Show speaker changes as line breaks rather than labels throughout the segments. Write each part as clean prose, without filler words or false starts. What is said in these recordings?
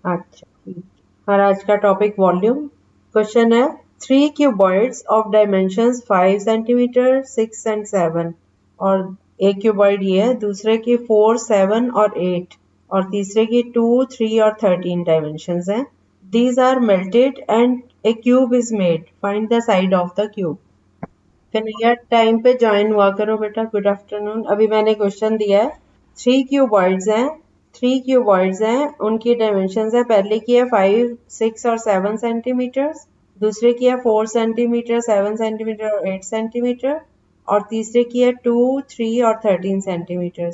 अच्छा ठीक। और आज का टॉपिक वॉल्यूम। क्वेश्चन है, 3 cuboids of dimensions 5 centimetre, 6 and 7, और एक क्यूबॉइड ये है, दूसरे की 4, 7 और 8, और तीसरे की 2, 3 और 13 डायमेंशंस हैं। These are melted and a cube is made. Find the side of the cube. Kanhaiya time पे ज्वाइन हुआ करो बेटा। Good afternoon. अभी मैंने क्वेश्चन दिया है, 3 क्यूबॉइड्स हैं, उनकी डायमेंशन है, पहले की है 5, 6 और 7 सेंटीमीटर, दूसरे की है 4 सेंटीमीटर, 7 सेंटीमीटर और 8 सेंटीमीटर, और तीसरे की है 2, 3 और 13 सेंटीमीटर।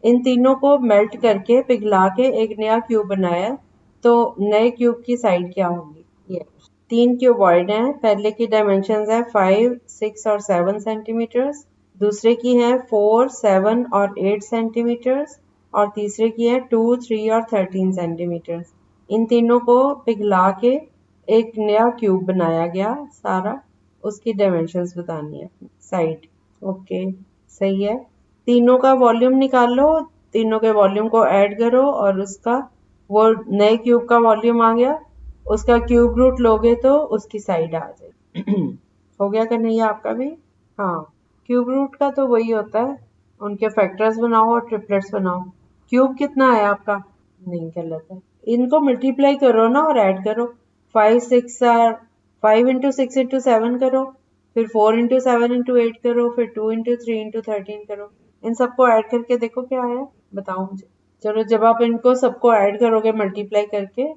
इन तीनों को मेल्ट करके पिघला के एक नया क्यूब बनाया, तो नए क्यूब की साइड क्या होगी? ये 3 क्यूबॉइड हैं, पहले की डायमेंशंस है 5, 6 और 7 सेंटीमीटर, दूसरे की है 4, 7 और 8 सेंटीमीटर, और तीसरे की है 2, 3 और 13 सेंटीमीटर। इन तीनों को पिघला के एक नया क्यूब बनाया गया सारा, उसकी डायमेंशंस बतानी है, साइड। ओके, सही है। तीनों का वॉल्यूम निकाल लो, तीनों के वॉल्यूम को ऐड करो, और उसका वो नए क्यूब का वॉल्यूम आ गया, उसका क्यूब रूट लोगे तो उसकी साइड आ जाएगी। हो गया कन्हैया आपका भी? हाँ, क्यूब रूट का तो वही होता है, उनके फैक्टर्स बनाओ और ट्रिपलेट्स बनाओ। क्यूब कितना है आपका? नहीं, गलत है। इनको मल्टीप्लाई करो ना और ऐड करो। 5 इंटू 6 करो, फिर 4 इंटू 7 इंटू 8 करो, फिर 2 इंटू 3 इंटू 13 करो। इन सबको ऐड करके देखो क्या है, बताओ मुझे। चलो, जब आप इनको सबको ऐड करोगे मल्टीप्लाई करके,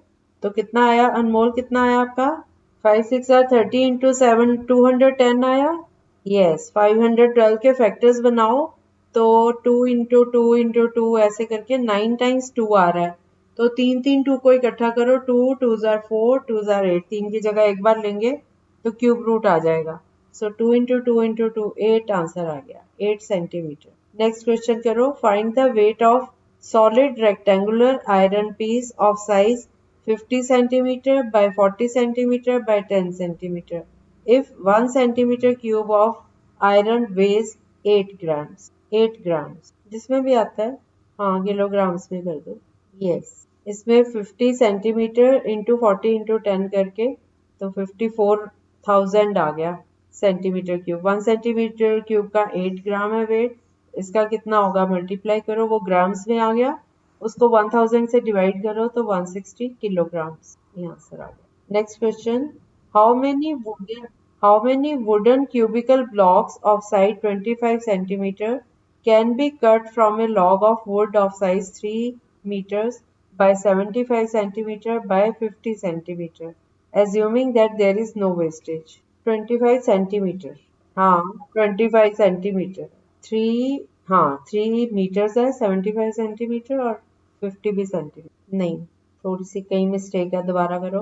तो कितना आया अनमोल? कितना आया आपका? 5 6 30 इंटू 7 210 आया। यस, 512 के फैक्टर्स बनाओ, तो 2 इंटू 2 इंटू 2 ऐसे करके 9 टाइम्स 2 आ रहा है। तो तीन तीन 2 को इकट्ठा करो, 2 2 जार 4 2 जार 8, 3 की जगह एक बार लेंगे तो क्यूब रूट आ जाएगा। सो 2 इंटू 2 इंटू 2 8 आंसर आ गया, 8 सेंटीमीटर। नेक्स्ट क्वेश्चन करो, find the weight of solid rectangular iron piece of size 50 centimeter by 40 centimeter by 10 centimeter if 1 centimeter cube of iron weighs 8 grams। 8 grams जिसमें भी आता है, हाँ kilograms में कर दो। यस, इसमें 50 सेंटीमीटर इंटू 40 इंटू 10 करके तो 54,000 आ गया सेंटीमीटर क्यूब। 1 सेंटीमीटर क्यूब का 8 ग्राम है वेट, इसका कितना होगा मल्टीप्लाई करो, वो ग्राम्स में आ गया, उसको 1000 से डिवाइड करो तो 160 किलोग्राम्स, ये आंसर आ गया। Next question, how many wooden wooden cubical blocks of side 25 centimeter can be cut from a log of wood of size 3 meters by 75 centimeter by 50 centimeter assuming that there is no wastage? 25 centimetre, हाँ 25 centimetre, 3, हाँ 3 metres है, 75 centimetre और 50 भी centimetre. नहीं, थोड़ी सी कहीं mistake है, दोबारा करो।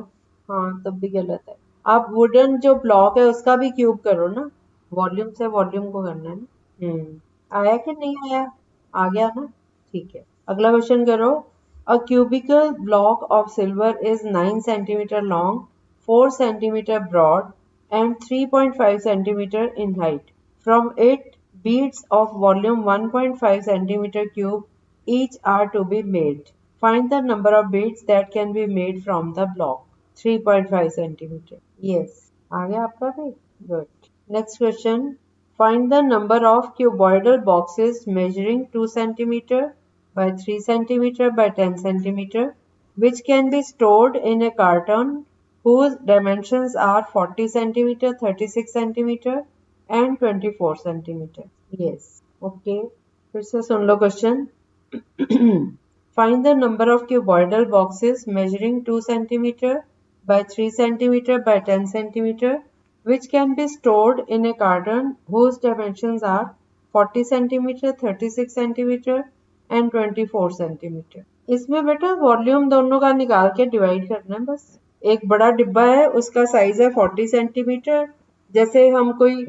हाँ, तब भी गलत है। आप वुडन जो ब्लॉक है उसका भी क्यूब करो ना, वॉल्यूम से वॉल्यूम को करना है ना। आया कि नहीं आया? आ गया ना, ठीक है। अगला क्वेश्चन करो, a cubical block of silver is 9 centimetre long, 4 centimeter broad and 3.5 centimeter in height. From it, beads of volume 1.5 centimeter cube each are to be made. Find the number of beads that can be made from the block. 3.5 centimeter. Yes. आ गया आपका भी? Good. Next question. Find the number of cuboidal boxes measuring 2 centimeter by 3 centimeter by 10 centimeter which can be stored in a carton whose dimensions are 40 centimeter, 36 centimeter and 24 centimeter. Yes. Okay. फिर से सुन लो question. Find the number of cuboidal boxes measuring 2 centimeter by 3 centimeter by 10 centimeter which can be stored in a carton whose dimensions are 40 centimeter, 36 centimeter and 24 centimeter. इसमें बेटा volume दोनों का निकाल के divide करना है बस। एक बड़ा डिब्बा है, उसका साइज है 40 सेंटीमीटर। जैसे हम कोई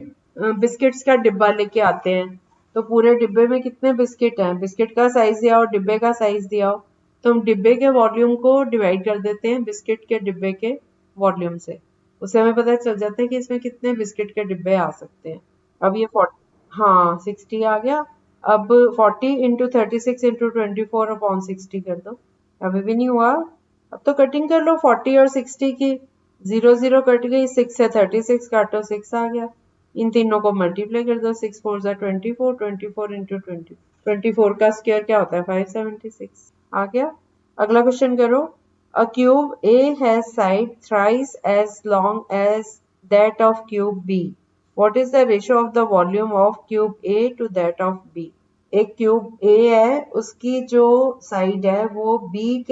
बिस्किट्स का डिब्बा लेके आते हैं, तो पूरे डिब्बे में कितने बिस्किट हैं, बिस्किट का साइज दिया हो, डिब्बे का साइज दिया हो, तो हम डिब्बे के वॉल्यूम को डिवाइड कर देते हैं बिस्किट के डिब्बे के वॉल्यूम से। उससे हमें पता चल जाता है कि इसमें कितने बिस्किट के डिब्बे आ सकते हैं। अब ये 40, हाँ 60 आ गया। अब 40 इंटू 36 इंटू 24 अपॉन 60 कर दो। अभी भी नहीं हुआ? अब तो कटिंग कर लो 40 और 60 की, 0 0 कट गई, 6 से 36 काटो, 6 आ गया। इन तीनों को मल्टीप्लाई कर दो, 6 4 जा 24, 24 इंटू 20, 24 का स्क्वायर क्या होता है 576। आ गया। अगला क्वेश्चन करो। A cube A has side thrice as long as that of cube B, what is the ratio of the volume of cube A to that of B. एक क्यूब ए है, उसकी जो साइड है वो B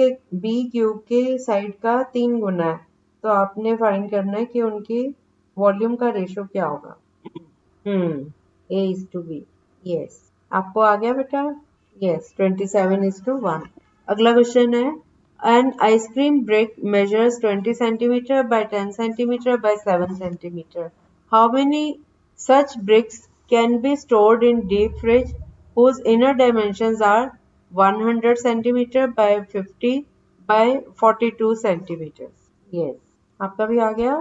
cube के side का 3 गुना है, तो आपने फाइंड करना है कि उनकी वॉल्यूम का रेशियो क्या होगा। ए इज टू बी। यस, आपको आ गया बेटा। यस, 27:1। अगला क्वेश्चन है, an ice cream brick measures 20 centimetre bye 10 centimetre bye 7 centimetre. How many such bricks can be stored in deep fridge whose inner dimensions are 100 centimeter by 50 by 42 centimeters. Yes, आपका भी आ गया।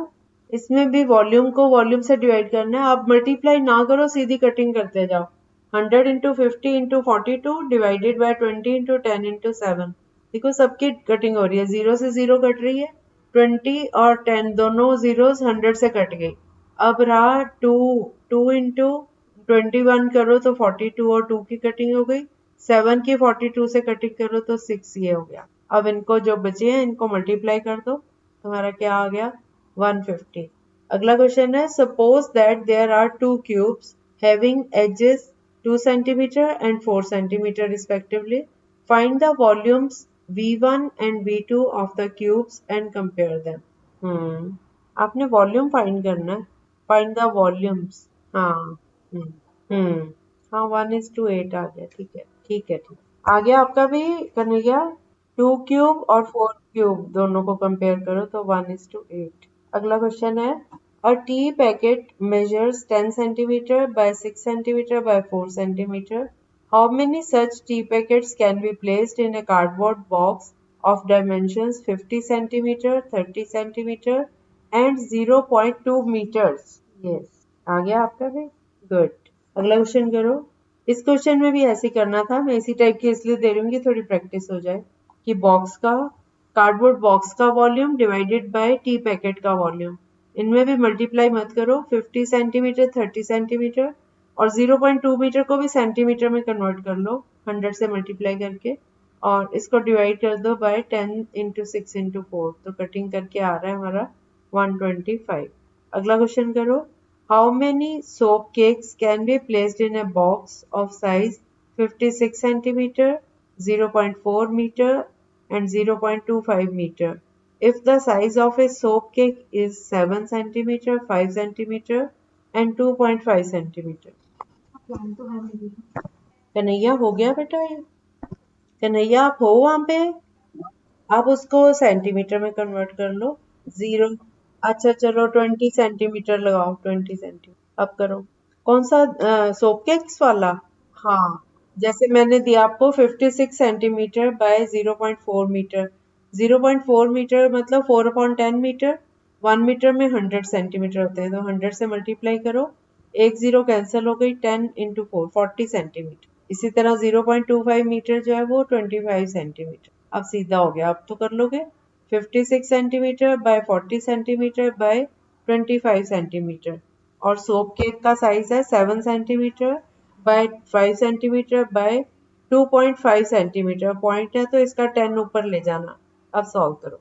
इसमें भी वॉल्यूम को volume से divide करना है। आप मल्टीप्लाई ना करो, सीधी कटिंग करते जाओ। 100 into 50 into 42 divided by 20 into 10 into 7। देखो सबकी कटिंग हो रही है, 0 से 0 कट रही है, 20 और 10 दोनों जीरोस 100 से कट गई। अब रहा 2 इंटू 21 करो तो 42 और 2 की कटिंग हो गई। 7 की 42 से कटिंग करो तो 6 ये हो गया। अब इनको जो बचे हैं इनको मल्टीप्लाई कर दो, तुम्हारा क्या आ गया 150। अगला क्वेश्चन है, suppose that there are 2 cubes having edges 2 centimetre and 4 centimetre respectively. Find the volumes V1 and V2 of the cubes and compare them. आपने वॉल्यूम फाइंड करना है। Find the volumes. हाँ। हम्म हाँ, 1:8 आ गया। ठीक है, ठीक है, ठीक। आ गया आपका भी करने गया। 2 क्यूब और 4 क्यूब दोनों को कंपेयर करो तो 1:8। अगला क्वेश्चन है, a tea packet measures 10 centimetre by 6 centimetre by 4 centimetre. How many such tea packets can be placed in a cardboard box of dimensions 50 centimeter, 30 centimeter and 0.2 meters? Yes, आ गया आपका भी। Good. अगला question करो। इस question में भी ऐसे ही करना था, मैं इसी टाइप की इसलिए दे रही हूँ कि थोड़ी प्रैक्टिस हो जाए। कि बॉक्स का, कार्डबोर्ड बॉक्स का volume divided by T packet का वॉल्यूम, इनमें भी मल्टीप्लाई मत करो। 50 सेंटीमीटर, 30 सेंटीमीटर और 0.2 मीटर को भी सेंटीमीटर में कन्वर्ट कर लो 100 से मल्टीप्लाई करके, और इसको डिवाइड कर दो बाय 10 इंटू 6 इंटू 4, तो कटिंग करके आ रहा है हमारा 125। अगला क्वेश्चन करो। How many soap cakes can be placed in a box of size 56 centimeter, 0.4 meter and 0.25 meter if the size of a soap cake is 7 centimeter, 5 centimeter and 2.5 centimeter? Kanhaiya हो गया बेटा ये? कन्हैया आप हो वहां पे? आप उसको सेंटीमीटर में कन्वर्ट कर लो। 0, अच्छा चलो 20 सेंटीमीटर लगाओ, 20 सेंटीमीटर। अब करो कौन सा, सोप केक्स वाला। हाँ, जैसे मैंने दिया आपको 56 सेंटीमीटर बाय 0.4 मीटर। 0.4 मीटर मतलब 4/10 मीटर। 1 मीटर में 100 सेंटीमीटर होते हैं, तो 100 से मल्टीप्लाई करो, एक जीरो कैंसिल हो गई, 10 इंटू 4 40 सेंटीमीटर। इसी तरह 0.25 मीटर जो है वो 25 सेंटीमीटर। अब सीधा हो गया, अब तो कर लोगे। 56 centimetre bye 40 centimetre bye 25 centimetre, और सोप केक का साइज है 7 centimetre bye 5 centimetre bye 2.5 centimetre. Point है तो इसका 10 ऊपर ले जाना। अब सॉल्व करो।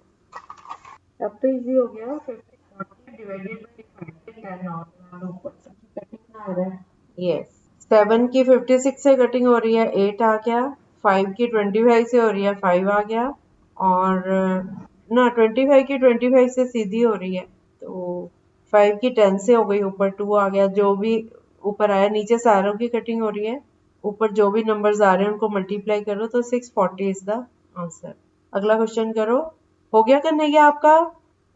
अब तो इजी हो गया। 40 डिवाइडेड बाय 10 और ऊपर से कटिंग आ रहा है। यस, 7 की 56 से कटिंग हो रही है, 8 आ गया। 5 की 25 से हो रही है, 5 आ गया। और ना 25 की 25 से सीधी हो रही है, तो 5 की 10 से हो गई, ऊपर 2 आ गया। जो भी ऊपर आया, नीचे सारों की कटिंग हो रही है, ऊपर जो भी नंबर्स आ रहे हैं उनको मल्टीप्लाई करो तो 640 इज द आंसर। अगला क्वेश्चन करो। हो गया कन्हैया आपका?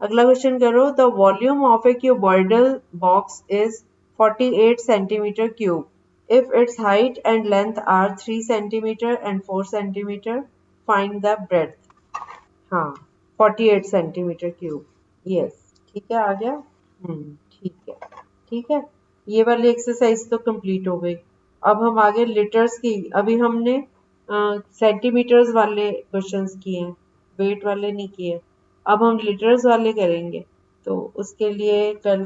अगला क्वेश्चन करो। The volume of A cuboidal box is 48 centimeter cube. If its height and length are 3 centimeter and 4 centimeter, find the breadth. हाँ, 48 centimeter cube. Yes, ठीक है, आ गया। ठीक है, ठीक है। ये वाली एक्सरसाइज तो कंप्लीट हो गई। अब हम आगे लीटर्स की, अभी हमने सेंटीमीटर्स वाले क्वेश्चंस किए हैं। वेट वाले नहीं किए। अब हम लीटर्स वाले करेंगे, तो उसके लिए कल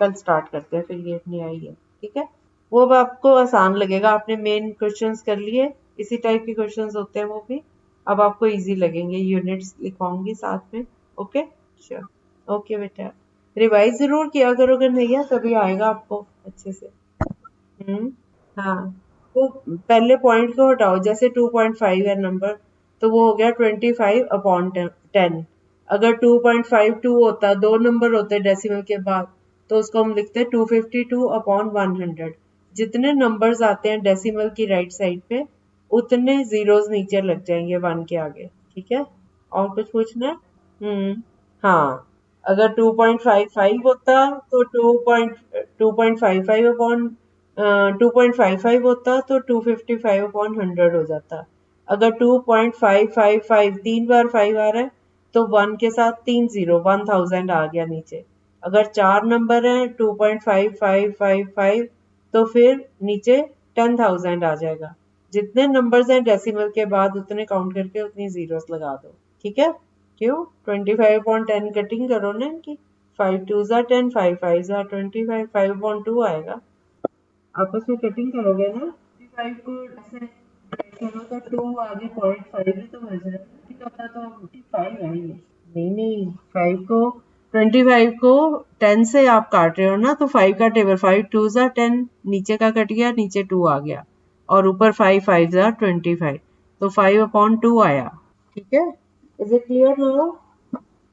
कल स्टार्ट करते हैं, फिर ये नहीं आई है, ठीक है। वो अब आपको आसान लगेगा, आपने मेन क्वेश्चंस कर लिए, इसी टाइप के क्वेश्चंस होते हैं वो भी। अब आपको इजी लगेंगे, यूनिट्स लिखवाऊंगी साथ में। Okay, sure. ओके बेटा, रिवाइज जरूर किया करो, अगर नहीं है तभी आएगा आपको अच्छे से। हाँ, तो पहले पॉइंट को हटाओ, जैसे 2.5 है नंबर, तो वो हो गया 25/10। अगर 2.52 होता, दो नंबर होते डेसिमल के बाद, तो उसको हम लिखते 252/100। जितने नंबर्स आते हैं डेसिमल की राइट साइड पे, उतने जीरोस नीचे लग जाएंगे वन के आगे, ठीक है। और कुछ पूछना है? हाँ, अगर 2.55 होता तो 2.55 होता तो 255/100 हो जाता। अगर 2.555 तीन बार 5 आ रहा है, तो 1 के साथ 3 0, 1000 आ गया नीचे। अगर चार नंबर है 2.5555, तो फिर नीचे 10,000 आ जाएगा। जितने नंबर्स हैं डेसिमल के बाद, उतने काउंट करके उतनी जीरोस लगा दो, ठीक है। क्यों? 25/10 कटिंग करो ना इनकी। 5 2 ज़ा 10, 5 5 ज़ा 25, 5/2 आएगा। आपस में कटिंग करोगे ना, 25 को ऐसे डिवाइड करो तो 2 आगे 0.5 ही तो बच रहा है, ठीक होता तो 5 है ये। नहीं नहीं, 5 को 25 को 10 से आप काट रहे हो ना, तो 5 का टेबल 5 2 ज़ा 10, नीचे का कट गया, नीचे 2 आ गया, और ऊपर 5 5 ज़ा 25, तो 5/2 आया, ठीक है। Is it clear now?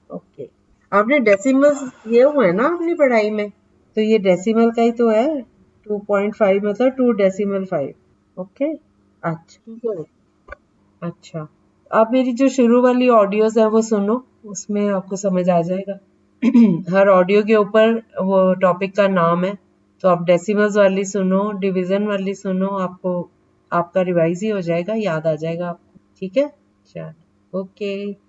Okay. आपने डेसिमल्स किए हुए हैं ना अपनी पढ़ाई में, तो ये डेसिमल का ही तो है। 2.5 मतलब 2.5। ओके, अच्छा ठीक है। अच्छा, आप मेरी जो शुरू वाली ऑडियोज है वो सुनो, उसमें आपको समझ आ जाएगा। हर ऑडियो के ऊपर वो टॉपिक का नाम है, तो आप डेसिमल्स वाली सुनो, डिवीजन वाली सुनो, आपको आपका रिवाइज ही हो जाएगा, याद आ जाएगा आपको, ठीक है। चलो, ओके।